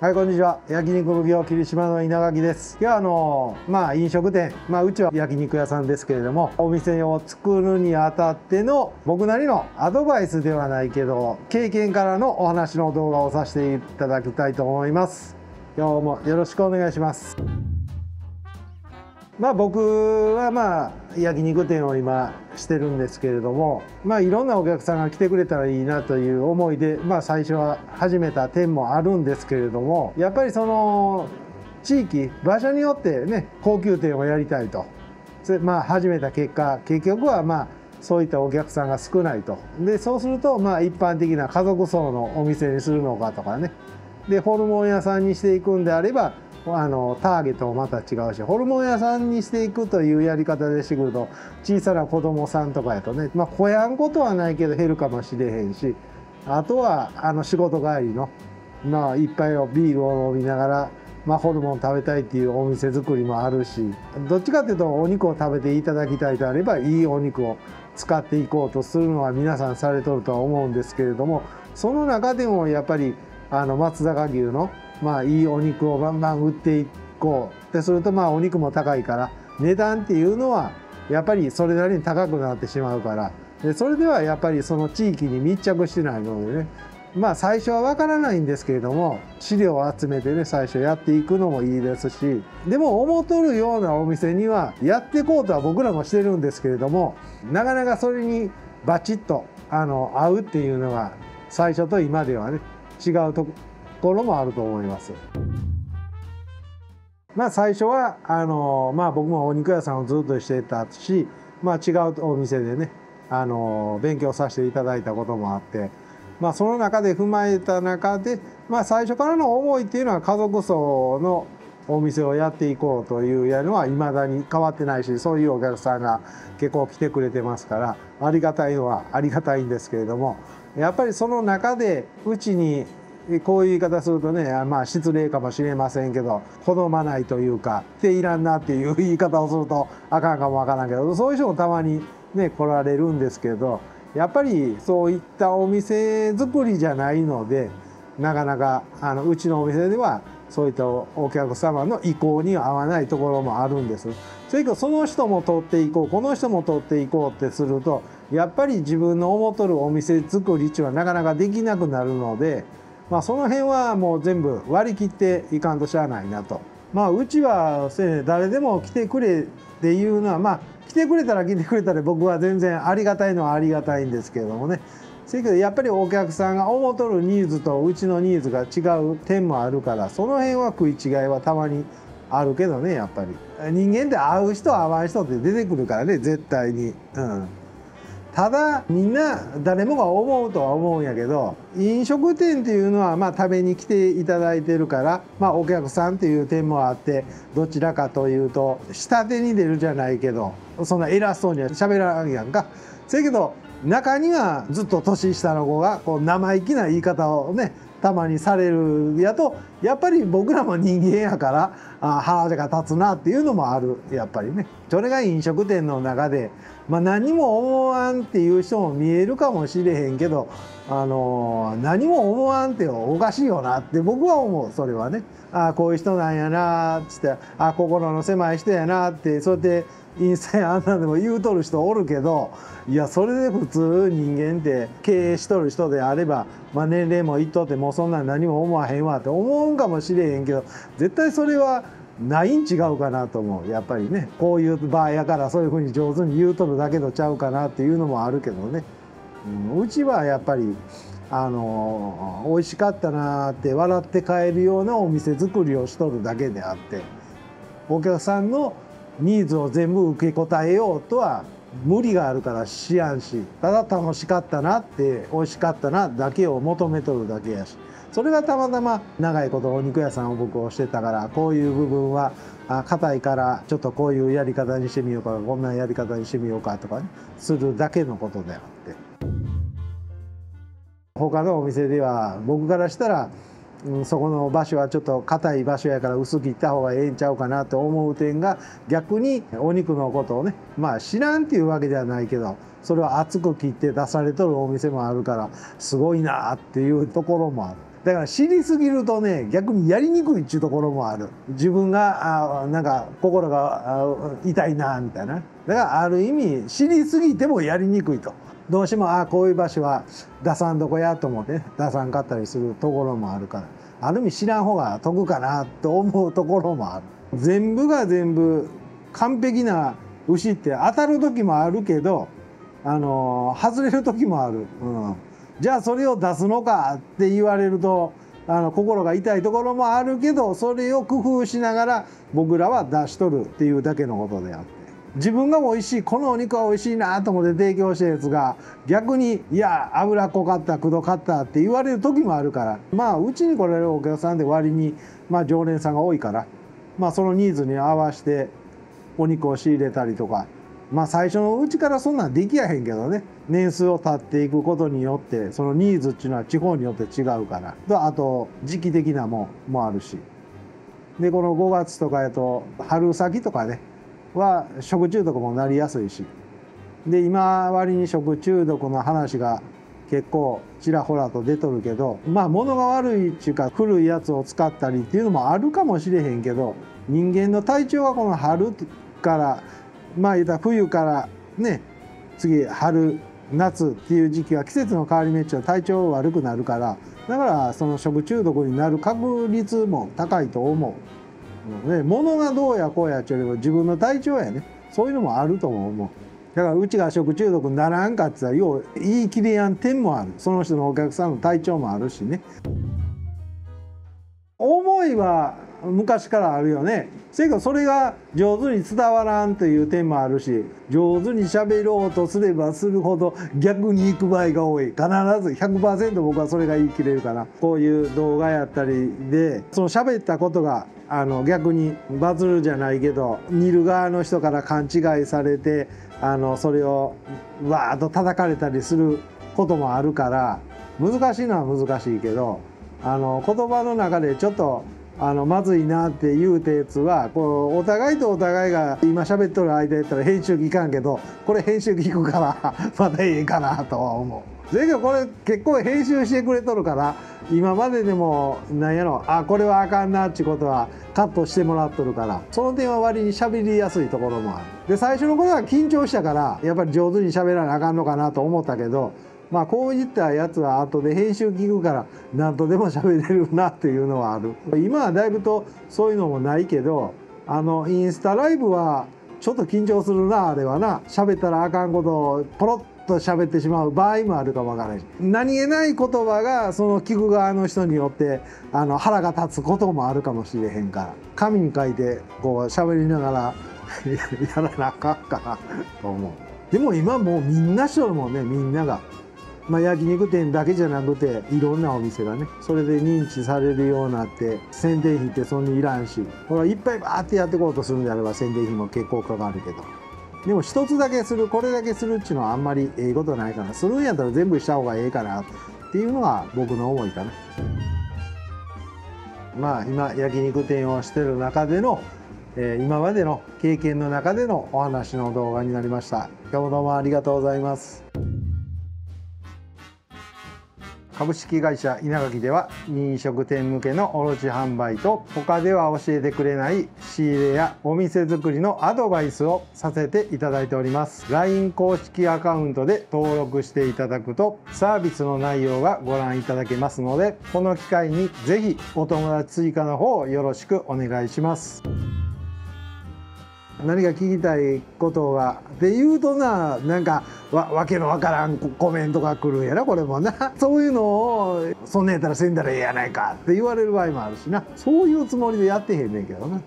はい、こんにちは。焼肉奉行霧島の稲垣です。今日は飲食店、うちは焼肉屋さんですけれども、お店を作るにあたっての僕なりのアドバイスではないけど、経験からのお話の動画をさせていただきたいと思います。今日もよろしくお願いします。僕は焼肉店を今してるんですけれども、いろんなお客さんが来てくれたらいいなという思いで、最初は始めた店もあるんですけれども、やっぱりその地域場所によってね、高級店をやりたいと始めた結果、結局はそういったお客さんが少ないと。でそうすると一般的な家族層のお店にするのかとかね、でホルモン屋さんにしていくんであればターゲットもまた違うし、ホルモン屋さんにしていくというやり方でしてくると、小さな子供さんとかやとね、こやんことはないけど減るかもしれへんし、あとは仕事帰りの一杯をビールを飲みながら、ホルモン食べたいっていうお店作りもあるし、どっちかっていうとお肉を食べていただきたいとあれば、いいお肉を使っていこうとするのは皆さんされとるとは思うんですけれども、その中でもやっぱり松阪牛のいいお肉をバンバン売っていこうってすると、お肉も高いから値段っていうのはやっぱりそれなりに高くなってしまうから、でそれではやっぱりその地域に密着してないのでね、最初は分からないんですけれども、資料を集めてね最初やっていくのもいいですし、でも思っとるようなお店にはやっていこうとは僕らもしてるんですけれども、なかなかそれにバチッと合うっていうのが最初と今ではね違うところもあると思います。最初は僕もお肉屋さんをずっとしてたし、違うお店でね勉強させていただいたこともあって、その中で踏まえた中で、最初からの思いっていうのは家族層のお店をやっていこうというのはいまだに変わってないし、そういうお客さんが結構来てくれてますから、ありがたいのはありがたいんですけれども、やっぱりその中でうちにこういう言い方するとね、失礼かもしれませんけど、好まないというか来ていらんなっていう言い方をするとあかんかもわからんけど、そういう人もたまにね来られるんですけど、やっぱりそういったお店作りじゃないので、なかなかうちのお店ではそういったお客様の意向に合わないところもあるんです。それからその人も取っていこう、この人も取っていこうってすると、やっぱり自分の思っとるお店作りっていうのはなかなかできなくなるので、その辺はもう全部割り切っていかんとしゃあないなと。うちは誰でも来てくれっていうのは来てくれたら来てくれたら僕は全然ありがたいのはありがたいんですけれどもね。せやけどやっぱりお客さんが思っとるニーズとうちのニーズが違う点もあるから、その辺は食い違いはたまにあるけどね、やっぱり人間って合う人合わん人って出てくるからね、絶対に。ただみんな誰もが思うとは思うんやけど、飲食店っていうのは食べに来ていただいてるから、お客さんっていう点もあって、どちらかというと下手に出るじゃないけど、そんな偉そうには喋らんやんか。せやけど中にはずっと年下の子が生意気な言い方をねたまにされるやと、やっぱり僕らも人間やから腹が立つなっていうのもある、やっぱりね。それが飲食店の中で何も思わんっていう人も見えるかもしれへんけど、何も思わんっておかしいよなって僕は思う。それはね、こういう人なんやなっつって、心の狭い人やなって、そうやってインスタやあんなんでも言うとる人おるけど、いやそれで普通人間って経営しとる人であれば、年齢もいっとってもうそんなん何も思わへんわって思うんかもしれへんけど、絶対それはないん違うかなと思う。やっぱりね、こういう場合やからそういうふうに上手に言うとるだけどちゃうかなっていうのもあるけどね。うちはやっぱり美味しかったなって笑って帰るようなお店作りをしとるだけであって、お客さんのニーズを全部受け答えようとは無理があるからしやんし、ただ楽しかったなって美味しかったなだけを求めとるだけやし、それがたまたま長いことお肉屋さんを僕をしてたから、こういう部分は硬いからちょっとこういうやり方にしてみようか、こんなやり方にしてみようかとかねするだけのことであって、他のお店では僕からしたらそこの場所はちょっと硬い場所やから薄く切った方がええんちゃうかなと思う点が、逆にお肉のことをね知らんっていうわけではないけど、それを厚く切って出されとるお店もあるからすごいなっていうところもある。だから知りすぎるとね逆にやりにくいっちゅうところもある。自分がなんか心が痛いなみたいな。だからある意味知りすぎてもやりにくいと。どうしてもこういう場所は出さんどこやと思って、ね、出さんかったりするところもあるから、ある意味知らん方が得かなと思うところもある。全部が全部完璧な牛って当たる時もあるけど外れる時もある、じゃあそれを出すのかって言われると心が痛いところもあるけど、それを工夫しながら僕らは出しとるっていうだけのことであって、自分が美味しい、このお肉は美味しいなと思って提供したやつが逆にいや脂っこかったくどかったって言われる時もあるから、うちに来られるお客さんで割に常連さんが多いから、そのニーズに合わせてお肉を仕入れたりとか、最初のうちからそんなんできやへんけどね、年数を経っていくことによってそのニーズっていうのは地方によって違うから、あと時期的なもんもあるし、でこの5月とかやと春先とかねは食中毒もなりやすいし、で今割に食中毒の話が結構ちらほらと出とるけど、物が悪いっていうか古いやつを使ったりっていうのもあるかもしれへんけど、人間の体調がこの春から言うたら冬からね次春夏っていう時期は季節の変わり目っちゃ体調悪くなるから、だからその食中毒になる確率も高いと思う。物がどうやこうやっちゅうよりも自分の体調やね、そういうのもあると思う。だからうちが食中毒にならんかって言ったらよう言い切れやん点もある。その人のお客さんの体調もあるしね。思いは昔からあるよね。せやけどそれが上手に伝わらんという点もあるし、上手に喋ろうとすればするほど逆に行く場合が多い。必ず 100% 僕はそれが言い切れるから、こういう動画やったりでその喋ったことが逆にバズるじゃないけど見る側の人から勘違いされてそれをわーっと叩かれたりすることもあるから、難しいのは難しいけど言葉の中でちょっとまずいなって言うたやつはお互いとお互いが今喋っとる間やったら編集聞かんけど、これ編集聞くからまたええかなとは思う。だけどこれ結構編集してくれとるから今まででもなんやろこれはあかんなってことはカットしてもらっとるから、その点は割に喋りやすいところもある。で最初の頃は緊張したからやっぱり上手に喋らなあかんのかなと思ったけど、こういったやつは後で編集聞くから何とでも喋れるなっていうのはある。今はだいぶとそういうのもないけどインスタライブはちょっと緊張するな。あれはな、喋ったらあかんことをポロッと喋ってしまう場合もあるかもわからないし、何気ない言葉がその聞く側の人によって腹が立つこともあるかもしれへんから、紙に書いてこう喋りながらやらなあかんかなと思う。でも今もうみんなしとるもんね。みんなが焼肉店だけじゃなくていろんなお店がねそれで認知されるようになって、宣伝費ってそんなにいらんし、ほらいっぱいバーってやっていこうとするんであれば宣伝費も結構かかるけど、でも一つだけするこれだけするっていうのはあんまりええことないから、するんやったら全部した方がええかなっていうのが僕の思いかな。今焼肉店をしてる中での今までの経験の中でのお話の動画になりました。今日もどうもありがとうございます。株式会社稲垣では飲食店向けの卸販売と他では教えてくれない仕入れやお店作りのアドバイスをさせていただいております。 LINE 公式アカウントで登録していただくとサービスの内容がご覧いただけますので、この機会にぜひお友達追加の方よろしくお願いします。何か聞きたいことがって言うとなんかわけのわからんコメントが来るんやな。これもなそういうのをそんなんやったらせんだらええやないかって言われる場合もあるしな、そういうつもりでやってへんねんけどな。